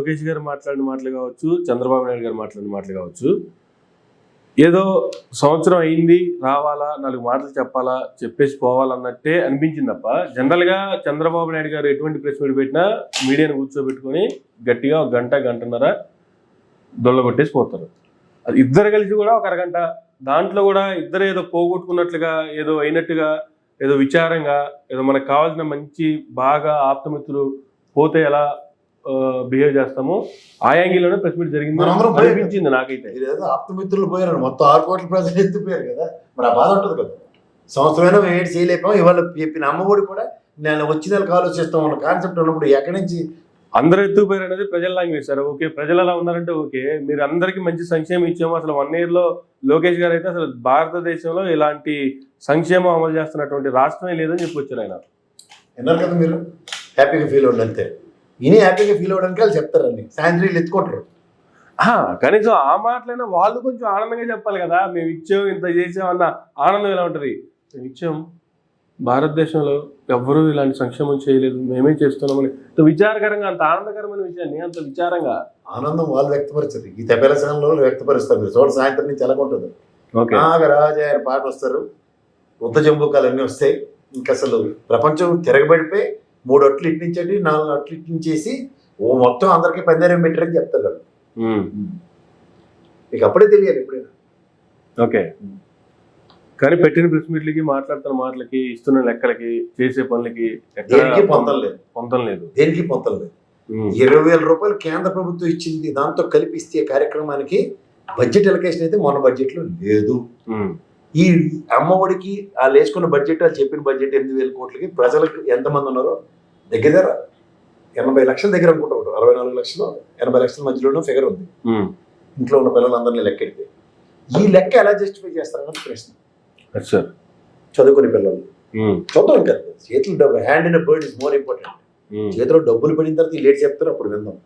లోకేష్ గారు మాట్లాడిన మాటలు కావచ్చు, చంద్రబాబు నాయుడు గారు మాట్లాడిన మాటలు కావచ్చు, ఏదో సంవత్సరం అయింది రావాలా, 4 మాటలు చెప్పాలా, చెప్పేసి పోవాలన్నట్టే అనిపించింది తప్ప, జనరల్గా చంద్రబాబు నాయుడు గారు ఎటువంటి ప్రెస్ మీట్ పెట్టినా మీడియాని కూర్చోబెట్టుకొని గట్టిగా 1 గంట, గంటన్నర దొల్లగొట్టేసి పోతారు. అది ఇద్దరు కలిసి కూడా 1 అరగంట, దాంట్లో కూడా ఇద్దరు ఏదో పోగొట్టుకున్నట్లుగా, ఏదో అయినట్టుగా, ఏదో విచారంగా, ఏదో మనకు కావాల్సిన మంచి బాగా ఆప్తమిత్రులు పోతే ఎలా బిహేవ్ చేస్తామో ఆ యాంగిల్లోనే ప్రెస్ మీట్ జరిగింది అనిపించింది నాకైతే. ఆప్తమిత్రులు పోయారు, మొత్తం 6 కోట్ల ప్రజలు ఎత్తిపోయారు కదా, మరి ఆ బాధ ఉంటుంది కదా. సంవత్సరమైనా మేము ఏడు చేయలేపాం, ఇవాళ చెప్పిన అమ్మఒడి కూడా నేను వచ్చి నెలకు ఆలోచిస్తాం అన్న కాన్సెప్ట్ ఉన్నప్పుడు ఎక్కడి నుంచి అందరూ ఎత్తుకుపోయారు అనేది ప్రజల లాంగ్వేజ్ సార్. ఓకే, ప్రజలు అలా ఉన్నారంటే ఓకే, మీరు అందరికీ మంచి సంక్షేమం ఇచ్చాము. అసలు 1 year లో లోకేష్ గారు అయితే అసలు భారతదేశంలో ఇలాంటి సంక్షేమం అమలు చేస్తున్నటువంటి రాష్ట్రమే లేదని చెప్పొచ్చారు ఆయన. విన్నారు కదా మీరు, హ్యాపీగా ఫీల్ అవ్వండి అంతే. ఇని హ్యాపీగా ఫీల్ అవ్వడానికి వాళ్ళు చెప్తారండి, సాయంత్రం ఎత్తుకుంటారు. కనీసం ఆ మాటలైనా వాళ్ళు కొంచెం ఆనందంగా చెప్పాలి కదా. మేము ఇచ్చాం, ఇంత చేసాం అన్న ఆనందం ఎలా ఉంటుంది? మేము ఇచ్చాం, భారతదేశంలో ఎవ్వరూ ఇలాంటి సంక్షేమం చేయలేదు, మేమే చేస్తున్నామని విచారకరంగా, అంత ఆనందకరమైన విషయాన్ని అంత విచారంగా ఆనందం వాళ్ళు వ్యక్తపరిచారు. ఈ తెపలసంలో వ్యక్తపరుస్తారు. మీరు చూడ సాయంత్రం నుంచి ఎలాగుంటుంది. నాగరాజ ఆయన పాట వస్తారు, ఉత్త జంబుకాలు అన్నీ వస్తాయి. ఇంకా అసలు ప్రపంచం తిరగబడిపోయి 3 అట్లు ఇట్టించండి, 4 అట్లు ఇట్టించేసి ఓ మొత్తం అందరికీ పందేరం పెట్టారని చెప్తారు వాళ్ళు. మీకు అప్పుడే తెలియాలి ఎప్పుడైనా. ఓకే, కానీ పెట్టిన ప్రెస్ మీట్లకి, మాట్లాడుతున్న మాటలకి, ఇస్తున్న లెక్కలకి, చేసే పనులకి పొంతం లేదు. దేనికి పొంతం లేదు. 20,000 రూపాయలు కేంద్ర ప్రభుత్వం ఇచ్చింది, దాంతో కలిపిస్తే కార్యక్రమానికి బడ్జెట్ ఎలకేషన్ అయితే మొన్న బడ్జెట్ లో లేదు. ఈ అమ్మఒడికి వాళ్ళు వేసుకున్న బడ్జెట్, వాళ్ళు చెప్పిన బడ్జెట్ 8,000 కోట్లకి ప్రజలకు ఎంతమంది ఉన్నారో దగ్గర 80 లక్షల దగ్గర అనుకుంటారు. 64 లక్షలు 80 లక్షల మధ్యలోనూ ఫిగర్ ఉంది. ఇంట్లో ఉన్న పిల్లలందరినీ లెక్కెడితే ఈ లెక్క ఎలా జస్టిఫై చేస్తారన్నది ప్రశ్న. చదువుకునే పిల్లలు చదువు కదా, చేతులు డబ్బు, hand in bird is more important. చేతిలో డబ్బులు పడిన తర్వాత లేట్ చెప్తారు, అప్పుడు విందాం.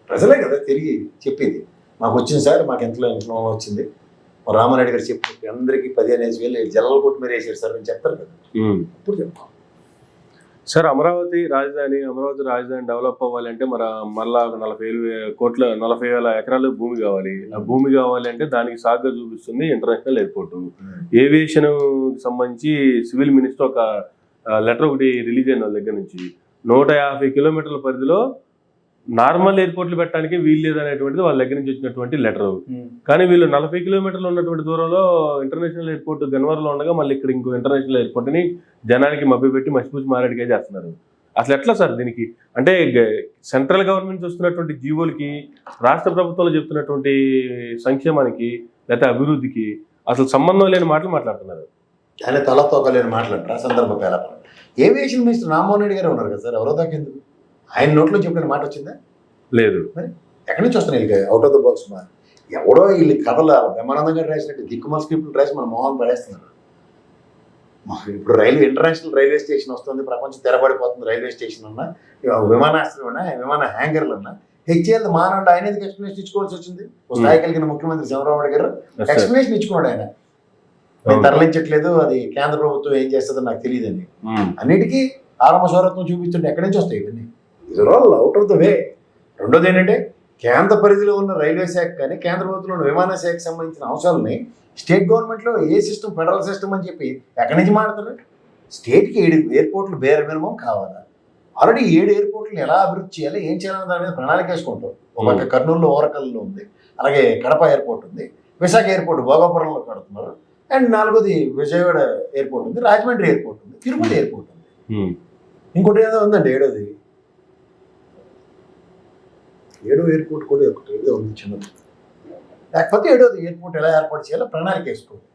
ప్రజలే కదా తిరిగి చెప్పేది. మాకు వచ్చింది సార్, మాకు ఎంతలో వచ్చింది, రామారెడ్డి గారు చెప్పి అందరికి 15,000 జల్లల కొట్టు మీరు వేసారు సార్ అని చెప్తారు కదా, అప్పుడు చెప్తాం. సార్, అమరావతి రాజధాని డెవలప్ అవ్వాలంటే మళ్ళా 40,000 ఎకరాలు భూమి కావాలి. ఆ భూమి కావాలి అంటే దానికి సాగ్గా చూపిస్తుంది ఇంటర్నేషనల్ ఎయిర్పోర్ట్. ఏవియేషన్ సంబంధించి సివిల్ మినిస్టర్ ఒక లెటర్ ఒకటి రిలీజ్ అయిన వాళ్ళ దగ్గర నుంచి 150 కిలోమీటర్ల పరిధిలో నార్మల్ ఎయిర్పోర్ట్లు పెట్టడానికి వీలు లేదనేటువంటిది వాళ్ళ దగ్గర నుంచి వచ్చినటువంటి లెటర్. కానీ వీళ్ళు 40 కిలోమీటర్లు ఉన్నటువంటి దూరంలో ఇంటర్నేషనల్ ఎయిర్పోర్ట్ గన్వరంలో ఉండగా మళ్ళీ ఇక్కడ ఇంకో ఇంటర్నేషనల్ ఎయిర్పోర్ట్ ని జనానికి మభ్యపెట్టి మసిపూసి మారేడుగా చేస్తున్నారు. అసలు ఎట్లా సార్ దీనికి? అంటే సెంట్రల్ గవర్నమెంట్ చూస్తున్నటువంటి జీవోలకి, రాష్ట్ర ప్రభుత్వాలు చెప్తున్నటువంటి సంక్షేమానికి లేకపోతే అభివృద్ధికి అసలు సంబంధం లేని మాటలు మాట్లాడుతున్నారు. ఆయన తలతోకలేని మాట్లాడతారు. సందర్భ పేలపడం. ఏవియేషన్ మినిస్టర్ రామ్మోహన్ రెడ్డి గారు ఉన్నారు కదా సార్, ఎవరో దాకా ఎందుకు ఆయన నోట్లో చెప్పిన మాట వచ్చిందా? లేదు. మరి ఎక్కడి నుంచి వస్తున్నాయి వీళ్ళకి అవుట్ ఆఫ్ ద బాక్స్? ఎవడో వీళ్ళు కథలు బ్రహ్మానందం గారు రాసినట్టు దిక్కుమాల స్క్రిప్ట్లు రాసి మన మొహాలు పడేస్తున్నారు. ఇప్పుడు ఇంటర్నేషనల్ రైల్వే స్టేషన్ వస్తుంది, ప్రపంచం తెరబడిపోతుంది. రైల్వే స్టేషన్ ఉన్నా, విమానాశ్రయం ఉన్నా, విమాన హ్యాంగర్లు ఉన్నా, హెచ్ఏఎల్ మానవుడు ఆయన ఎందుకు ఎక్స్ప్లెనేషన్ ఇచ్చుకోవాల్సి వచ్చింది? ఓ స్థాయి కలిగిన ముఖ్యమంత్రి చంద్రబాబు నాయుడు గారు ఎక్స్ప్లెనేషన్ ఇచ్చుకున్నాడు. ఆయన నేను తరలించట్లేదు, అది కేంద్ర ప్రభుత్వం ఏం చేస్తుందో నాకు తెలియదండి. అన్నిటికీ ఆరంభ స్వరత్వం చూపిస్తుంటే ఎక్కడి నుంచి వస్తాయి ఇవన్నీ? ఇది all out of the way. రెండోది ఏంటంటే, కేంద్ర పరిధిలో ఉన్న రైల్వే శాఖ కానీ కేంద్ర ప్రభుత్వంలో ఉన్న విమాన శాఖకు సంబంధించిన అంశాలని స్టేట్ గవర్నమెంట్లో ఏ సిస్టమ్, ఫెడరల్ సిస్టమ్ అని చెప్పి ఎక్కడి నుంచి మాట్లాడుతున్నారు? స్టేట్కి 7 ఎయిర్పోర్ట్లు బేర్ మినిమం కావాలా? ఆల్రెడీ 7 ఎయిర్పోర్ట్లు ఎలా అభివృద్ధి చేయాలి, ఏం చేయాలని దాని మీద ప్రణాళిక వేసుకుంటాం. ఒక కర్నూలులో ఓరకల్లో ఉంది, అలాగే కడప ఎయిర్పోర్ట్ ఉంది, విశాఖ ఎయిర్పోర్ట్ భోగాపురంలో కడుతున్నారు, అండ్ 4వది విజయవాడ ఎయిర్పోర్ట్ ఉంది, రాజమండ్రి ఎయిర్పోర్ట్ ఉంది, తిరుపతి ఎయిర్పోర్ట్ ఉంది, ఇంకోటి ఏదో ఉందండి 7వది. 7వ ఎయిర్పోర్ట్ కూడా ఏదో ఉంది చిన్నది. లేకపోతే 7వది ఎయిర్పోర్ట్ ఎలా ఏర్పాటు చేయాలో ప్రణాళిక వేసుకోవాలి.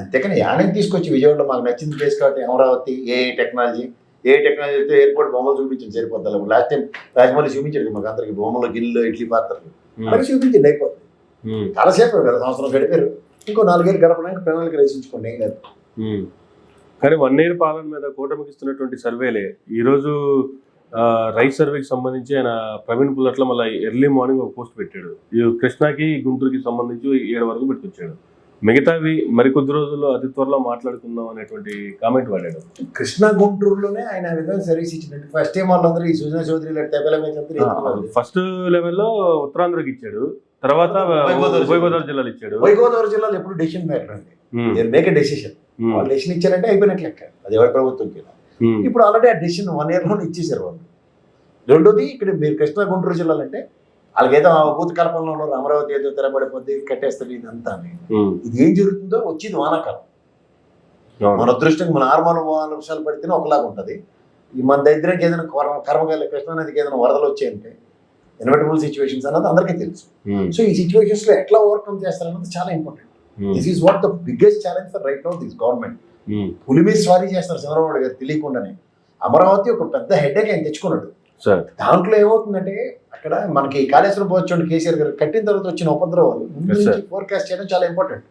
అంతేకాని యాడని తీసుకొచ్చి విజయవాడలో మాకు నచ్చింది ప్లేస్ కాబట్టి అమరావతి ఏ టెక్నాలజీతో ఎయిర్పోర్ట్ బొమ్మలు చూపించండి సరిపోద్ది. లాస్ట్ టైం రాజమౌళి చూపించాడు మాకు అందరికి బొమ్మలు, గిన్నెలు, ఇడ్లీ పాత్రలు, అలాగే చూపించండి అయిపోతుంది. చాలాసేపు కదా, సంవత్సరం గడిపారు, ఇంకో 4 ఏళ్ళు గడపడానికి ప్రణాళిక రచించుకోండి, ఏం లేదు. కానీ 1 year పాలన మీద కూటమికి ఇస్తున్నటువంటి సర్వేలే ఈరోజు రైస్ సర్వేకి సంబంధించి ఆయన ప్రవీణ్ పుల్లట్ల మళ్ళీ ఎర్లీ మార్నింగ్ ఒక పోస్ట్ పెట్టాడు. కృష్ణాకి, గుంటూరుకి సంబంధించి 7 వరకు పెట్టుకొచ్చాడు. మిగతావి మరికొద్ది రోజుల్లో అతి త్వరలో మాట్లాడుకుందాం అనేటువంటి కామెంట్ వాడాడు. కృష్ణా గుంటూరులోనే ఆయన ఆ విధంగా సర్వీస్ ఇచ్చినట్టు ఫస్ట్ టైం వాళ్ళందరూ ఈ సుజనా చౌదరి ఫస్ట్ లెవెల్లో ఉత్తరాంధ్రకి ఇచ్చాడు, తర్వాత ఉభయ గోదావరి జిల్లాలు ఇచ్చాడు. ఉభయ గోదావరి జిల్లాలో ఎప్పుడు డెసిషన్ మేటర్ అండి, మేక్ ఎ డెసిషన్. వాళ్ళు డెసిషన్ ఇచ్చారంటే అయిపోయినట్లు లెక్క, అది ఎవరి ప్రభుత్వం కింద. ఇప్పుడు ఆల్రెడీ ఆ డెసిషన్ 1 year లోనే ఇచ్చేసారు వాళ్ళు. రెండోది ఇక్కడ మీరు కృష్ణా గుంటూరు జిల్లాలు అంటే వాళ్ళకేదో భూత కల్పనలో ఉన్నారు, అమరావతి ఏదో తెరబడిపోద్ది కట్టేస్తుంది ఇదంతా. ఇది ఏం జరుగుతుందో వచ్చేది వానాకాలం. మన అదృష్టం మన ఆర్మాన వర్షాలు పడితేనే ఒకలాగా ఉంటుంది. ఈ మన దరిద్రానికి ఏదైనా కర్మకాల కృష్ణానదికి ఏదైనా వరదలు వచ్చాయంటే ఇన్వర్టబుల్ సిచ్యువేషన్స్ అన్నది అందరికీ తెలుసు. సో ఈ సిచ్యువేషన్స్ లో ఎట్లా ఓవర్కమ్ చేస్తారన్నది చాలా important. This is what the biggest challenge for right now this government. పులి మీద స్వారీ చేస్తారు చంద్రబాబు నాయుడు గారు తెలియకుండానే. అమరావతి ఒక పెద్ద హెడేక్ ఆయన తెచ్చుకున్నాడు. దాంట్లో ఏమవుతుందంటే అక్కడ మనకి కాళేశ్వరం పోవచ్చు కేసీఆర్ గారు కట్టిన తర్వాత వచ్చిన ఉపద్రవాలు ఫోర్కాస్ట్ చేయడం చాలా ఇంపార్టెంట్.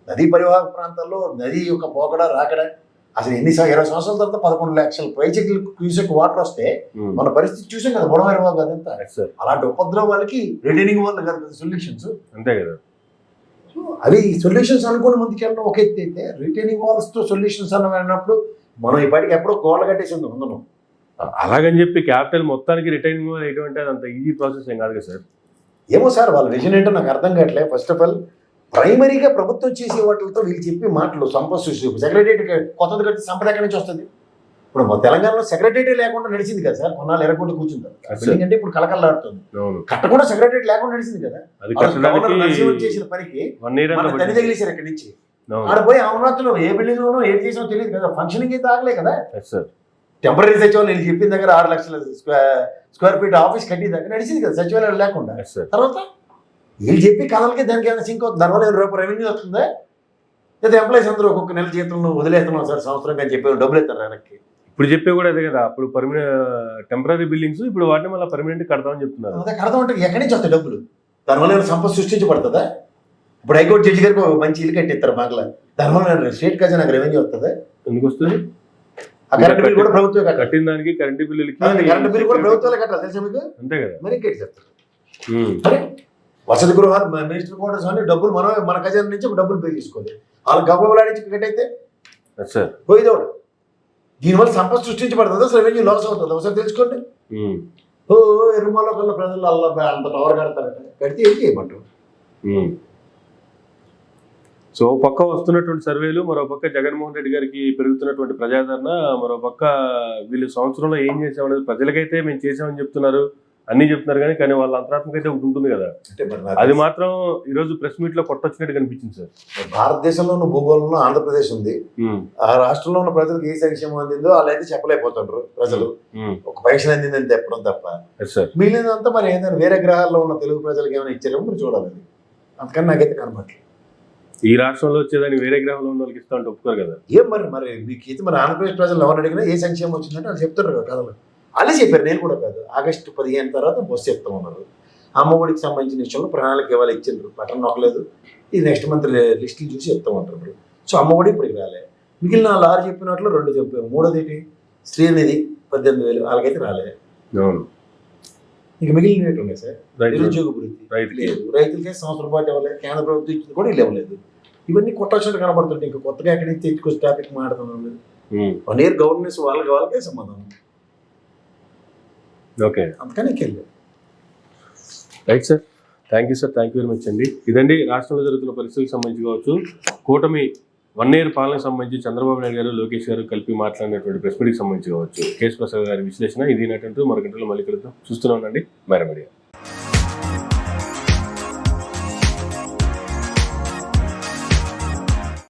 నదీ పరివాహక ప్రాంతాల్లో నది యొక్క పోకడ రాకడ అసలు 20 సంవత్సరాల తర్వాత 11 లక్షల పైచెక్లు క్యూసెక్ వాటర్ వస్తే మన పరిస్థితి చూసాం కదా, బుడమేర బాబు అదంతా. అలాంటి ఉపద్రవాలకి రిటైనింగ్ వాళ్ళు కదా సొల్యూషన్స్, అంతే కదా. అవి సొల్యూషన్స్ అనుకుని ముందుకెళ్ళడం ఒక ఎత్తి అయితే రిటైనింగ్ వాల్స్ తో సొల్యూషన్స్ అన్నప్పుడు మనం ఈ పాటికి ఎప్పుడో గోడ కట్టేసి ఉంది ముందు. అలాగని చెప్పి క్యాపిటల్ మొత్తానికి రిటైనింగ్ వాల్ ఎటువంటి అంత ఈజీ ప్రాసెస్ ఏం కాదు కదా సార్. ఏమో సార్ వాళ్ళ విజన్ ఏంటో నాకు అర్థం కావట్లే. ఫస్ట్ ఆఫ్ ఆల్ ప్రైమరీగా ప్రభుత్వం చేసే వాటితో వీళ్ళు చెప్పి మాటలు సంపద సృష్టి. సెక్రటరియట్ కొత్తది కట్టి సంపద ఎక్కడి నుంచి వస్తుంది? ఇప్పుడు మా తెలంగాణలో సెక్రటరియట్ లేకుండా నడిచింది కదా సార్, కొన్నాళ్ళు ఎరగొట్టి కూర్చుంటారు. బిల్డింగ్ అంటే ఇప్పుడు కలకల్లాడుతుంది. కట్టకుండా సెక్రటరియట్ లేకుండా నడిచింది కదా. చేసిన పనికి తల్లి తగిలేశారు ఎక్కడి నుంచి. ఆడిపోయి అమరావతిలో ఏ బిల్డింగ్ లోనో ఏం చేసినో తెలియదు కదా, ఫంక్షనింగ్ అయితే ఆగలే కదా. టెంపరీ సచివాలయం వీళ్ళు చెప్పిన దగ్గర 6 లక్షల స్క్వేర్ ఫీట్ ఆఫీస్ కట్టి దగ్గర నడిచింది కదా సచివాలయం లేకుండా. తర్వాత వీళ్ళు చెప్పి కథలకి దానికి ఏమైనా సింక్ అవుతుంది, దానివల్ల రూపాయి రెవెన్యూ వస్తుందా? లేదా ఎంప్లాయీస్ అందరూ ఒక్కొక్క నెల జీతంలో వదిలేస్తున్నాం సార్ సంవత్సరం అని చెప్పి డబ్బులు ఇస్తారు వెనక్కి. ఇప్పుడు చెప్పే కూడా అదే కదా, అప్పుడు టెంపరీ బిల్డింగ్స్ ఇప్పుడు వాటిని మళ్ళీ పర్మనెంట్ కడతామని చెప్తున్నారు. అదే కడతాం అంటే ఎక్కడి నుంచి వస్తాయి డబ్బులు? దానివల్ల ఏమైనా సంపద సృష్టించబడుతుందా? ఇప్పుడు హైకోర్టు జడ్జి గారికి మంచి ఇల్లు కట్టిస్తారు బాగా, దానివల్ల స్టేట్ ఖజానాకు రెవెన్యూ వస్తుందా? ఎందుకు వస్తుంది? ఆ కరెంట్ బిల్ కూడా ప్రభుత్వం కట్టిన దానికి కరెంట్ బిల్లులకి కరెంట్ బిల్ కూడా ప్రభుత్వాలే కట్టాలి తెలుసా మీకు? అంతే కదా. మరి ఇంకేంటి చెప్తారు? అరే వసతి గృహాలు మినిస్టర్ క్వార్టర్స్ అని డబ్బులు మనం మన ఖజానా నుంచి డబ్బులు పే చేసుకోవాలి. వాళ్ళ గవర్నమెంట్ నుంచి కట్టయితే పోయిదోడు. దీనివల్ల సంపద సృష్టించబడుతుంది, అసలు రెవెన్యూ లాస్ అవుతుంది. ఒకసారి తెలుసుకోండి. ఓ ఎరుమల కల్లా ప్రజలు అంత టవర్ కడతారట, కడితే ఏం చేయమంటారు? సో పక్క వస్తున్నటువంటి సర్వేలు, మరో పక్క జగన్మోహన్ రెడ్డి గారికి పెరుగుతున్నటువంటి ప్రజాదరణ, మరో పక్క వీళ్ళు సంవత్సరంలో ఏం చేసామనేది ప్రజలకైతే మేము చేసామని చెప్తున్నారు, అన్ని చెప్తున్నారు కానీ వాళ్ళ అంతరాత్మక అయితే ఒకటి ఉంటుంది కదా, అది మాత్రం ఈ రోజు ప్రెస్ మీట్ లో కొట్టొచ్చినట్టు కనిపించింది సార్. భారతదేశంలో ఉన్న భూగోళంలో ఆంధ్రప్రదేశ్ ఉంది. ఆ రాష్ట్రంలో ఉన్న ప్రజలకు ఏ సంక్షేమం అందిందో వాళ్ళైతే చెప్పలేకపోతుంటారు ప్రజలు. ఒక పెన్షన్ అందిందని చెప్పడం తప్ప మిగిలినంతా మరి ఏదైనా వేరే గ్రహాల్లో ఉన్న తెలుగు ప్రజలకు ఏమైనా ఇచ్చారేమో మీరు చూడాలి. అందుకని నాకైతే కనబడలేదు. ఈ రాష్ట్రంలో వచ్చేదాన్ని వేరే గ్రహంలో ఉన్న వాళ్ళకి ఇస్తా అంటే ఒప్పుకోరు కదా. ఏం మరి మీకు మరి ఆంధ్రప్రదేశ్ ప్రజలు ఎవరు అడిగినా ఏ సంక్షేమం వచ్చిందంటే వాళ్ళు చెప్తారు కదా కథలు. అలా చెప్పారు, నేను కూడా కాదు. ఆగస్టు 15 తర్వాత బస్సు చెప్తా ఉన్నారు. అమ్మఒడికి సంబంధించిన విషయంలో ప్రణాళిక ఇవాళ ఇచ్చిండ్రు, బటన్ నొక్కలేదు. ఈ నెక్స్ట్ మంత్ లిస్టులు చూసి చెప్తా ఉంటారు. సో అమ్మఒడి ఇప్పటికి రాలే. మిగిలిన 6 చెప్పినట్లు 2 చెప్పాము. 3వది ఏంటి? శ్రీనిధి 18,000 వాళ్ళకైతే రాలే. ఇక మిగిలిన రేటు ఉన్నాయి సార్. నిరుద్యోగ వృత్తి లేదు, రైతులకే సంవత్సరం పాటు ఇవ్వలేదు, కేంద్ర ప్రభుత్వం ఇచ్చింది కూడా వీళ్ళు ఇవ్వలేదు. ఇవన్నీ కొట్టాల్సినట్టు కనబడుతుంటే ఇంకా కొత్తగా ఎక్కడి నుంచి తెచ్చుకొచ్చి టాపిక్ మాట్లాడుతున్నాం లేదు. 1 year గవర్నెన్స్ వాళ్ళకే సంబంధం. ఓకే, అందుకని right sir. Thank you sir, thank you very much అండి. ఇదండి రాష్ట్రంలో జరుగుతున్న పరిస్థితులకు సంబంధించి కావచ్చు, కూటమి 1 year పాలనకు సంబంధించి చంద్రబాబు నాయుడు గారు, లోకేష్ గారు కలిపి మాట్లాడినటువంటి ప్రెస్ మీట్కి సంబంధించి కావచ్చు, కేశ్ ప్రసాద్ గారి విశ్లేషణ ఇది. మరొక గంటలో మళ్ళీ కలుద్దాం. చూస్తూనే ఉండండి మైరా మీడియా.